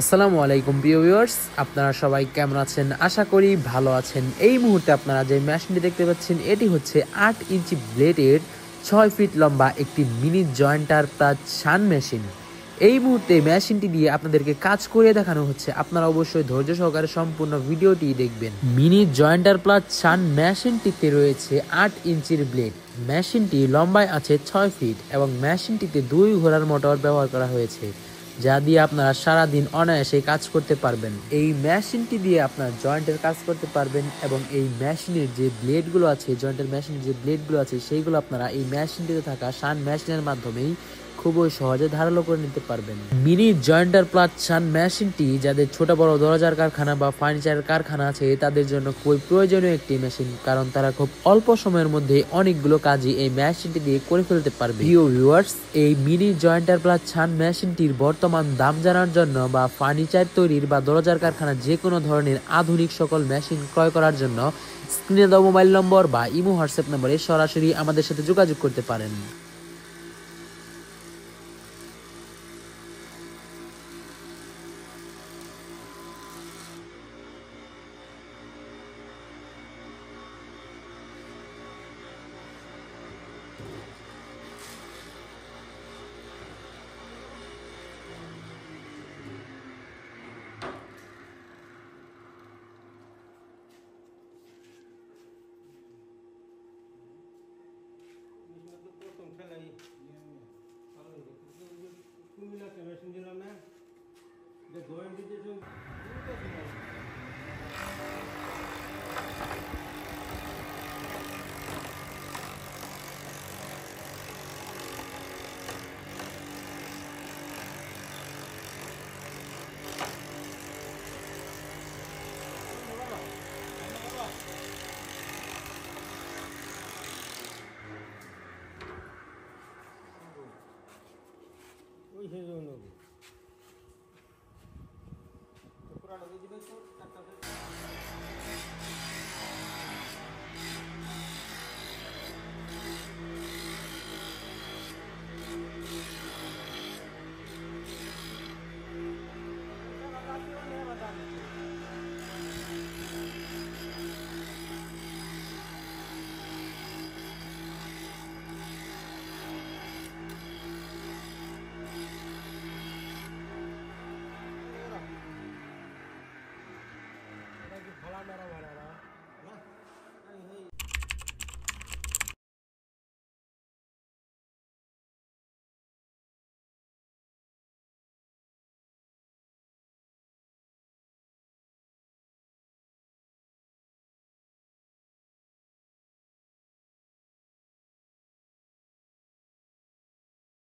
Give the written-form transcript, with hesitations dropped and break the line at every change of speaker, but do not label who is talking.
আসসালামু আলাইকুম প্রিয় ভিউয়ার্স, আপনারা সবাই কেমন আছেন? আশা করি ভালো আছেন। এই মুহূর্তে আপনারা যে মেশিনটি দেখতে পাচ্ছেন এটি হচ্ছে ৮ ইঞ্চি ব্লেডের ৬ ফিট লম্বা একটি মিনি জয়েন্টার প্লাস শান মেশিন। এই মুহূর্তে মেশিনটি দিয়ে আপনাদেরকে কাজ করে দেখানো হচ্ছে। আপনারা অবশ্যই ধৈর্য সহকারে সম্পূর্ণ ভিডিওটি দেখবেন। মিনি জয়েন্টার প্লাস শান মেশিনটিতে রয়েছে ৮ ইঞ্চির ব্লেড। মেশিনটি লম্বায় আছে ৬ ফিট এবং মেশিনটিতে ২ ঘোড়ার মোটর ব্যবহার করা হয়েছে, যা দিয়ে আপনারা সারাদিন অনায়াসে কাজ করতে পারবেন। এই মেশিনটি দিয়ে আপনার জয়েন্টের কাজ করতে পারবেন এবং এই মেশিনের যে ব্লেডগুলো আছে, জয়েন্টের মেশিনের যে ব্লেডগুলো আছে সেইগুলো আপনারা এই মেশিনটিতে থাকা শান মেশিনের মাধ্যমেই খুবই সহজে ধারালো করে নিতে পারবেন। মিনি জয়েন্টার প্লাস শান মেশিনটি যাদের ছোট বড় দরজার কারখানা বা ফার্নিচারের কারখানা আছে তাদের জন্য খুবই প্রয়োজনীয় একটি মেশিন, কারণ তারা খুব অল্প সময়ের মধ্যে অনেকগুলো কাজই এই মেশিনটি দিয়ে করে ফেলতে পারবে। প্রিয় ভিউয়ার্স, এই মিনি জয়েন্টার প্লাস শান মেশিনটির বর্তমান দাম জানার জন্য বা ফার্নিচার তৈরির বা দরজার কারখানা যে কোনো ধরনের আধুনিক সকল মেশিন ক্রয় করার জন্য স্ক্রিনে দেওয়া মোবাইল নম্বর বা ইমো হোয়াটসঅ্যাপ নম্বরে সরাসরি আমাদের সাথে যোগাযোগ করতে পারেন।
প্রথম খেলাই ভালো হয়েছে, কিন্তু কুমিল্লাতে মেশিন দিলাম না, যে জয়েন্ট দিতে ওই সেই জন্য পুরানো দিয়ে দিবেন তো একটা। ফলা মেরা